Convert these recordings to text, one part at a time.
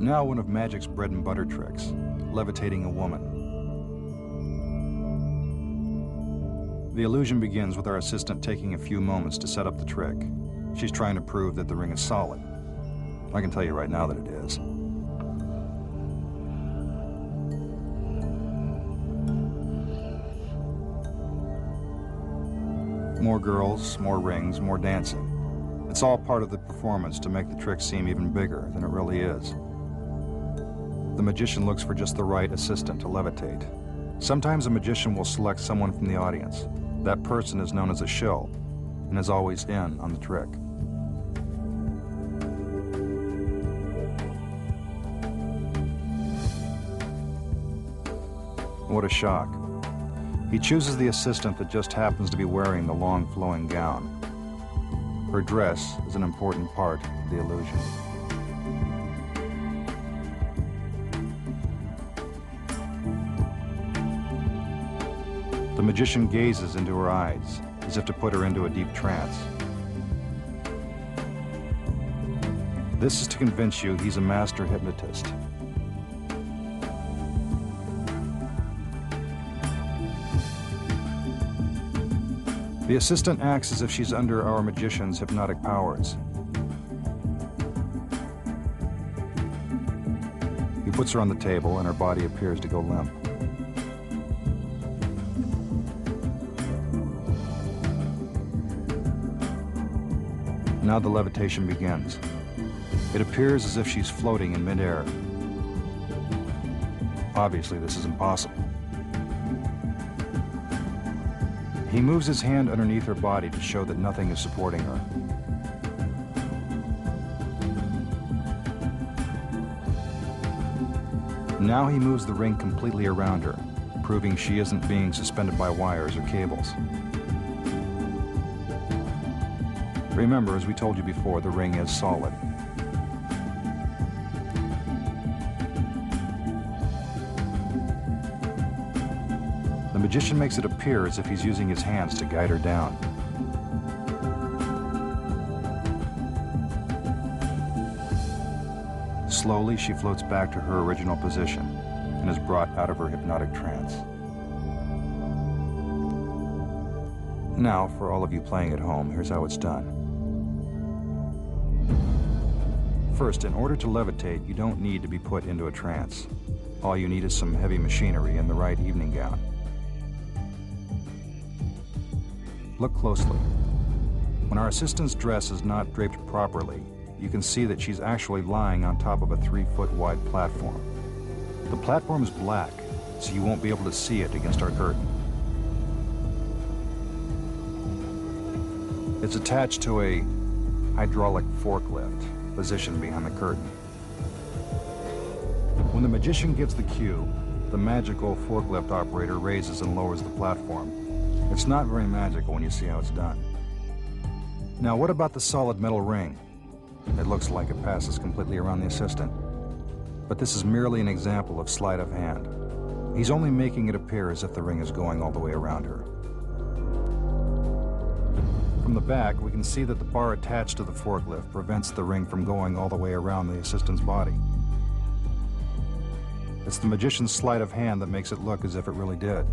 Now one of magic's bread and butter tricks, levitating a woman. The illusion begins with our assistant taking a few moments to set up the trick. She's trying to prove that the ring is solid. I can tell you right now that it is. More girls, more rings, more dancing. It's all part of the performance to make the trick seem even bigger than it really is. The magician looks for just the right assistant to levitate. Sometimes a magician will select someone from the audience. That person is known as a shill and is always in on the trick. What a shock. He chooses the assistant that just happens to be wearing the long flowing gown. Her dress is an important part of the illusion. The magician gazes into her eyes as if to put her into a deep trance. This is to convince you he's a master hypnotist. The assistant acts as if she's under our magician's hypnotic powers. He puts her on the table and her body appears to go limp. Now the levitation begins. It appears as if she's floating in midair. Obviously, this is impossible. He moves his hand underneath her body to show that nothing is supporting her. Now he moves the ring completely around her, proving she isn't being suspended by wires or cables. Remember, as we told you before, the ring is solid. The magician makes it appear as if he's using his hands to guide her down. Slowly, she floats back to her original position and is brought out of her hypnotic trance. Now, for all of you playing at home, here's how it's done. First, in order to levitate, you don't need to be put into a trance. All you need is some heavy machinery and the right evening gown. Look closely. When our assistant's dress is not draped properly, you can see that she's actually lying on top of a 3-foot wide platform. The platform is black, so you won't be able to see it against our curtain. It's attached to a hydraulic forklift positioned behind the curtain. When the magician gives the cue, the magical forklift operator raises and lowers the platform. It's not very magical when you see how it's done. Now, what about the solid metal ring? It looks like it passes completely around the assistant. But this is merely an example of sleight of hand. He's only making it appear as if the ring is going all the way around her. From the back, we can see that the bar attached to the forklift prevents the ring from going all the way around the assistant's body. It's the magician's sleight of hand that makes it look as if it really did.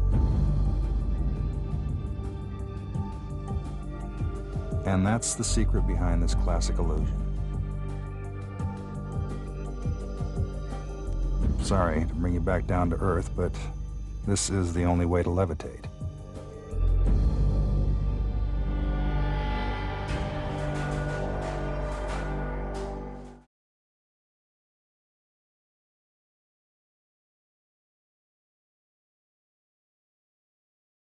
And that's the secret behind this classic illusion. Sorry to bring you back down to earth, but this is the only way to levitate.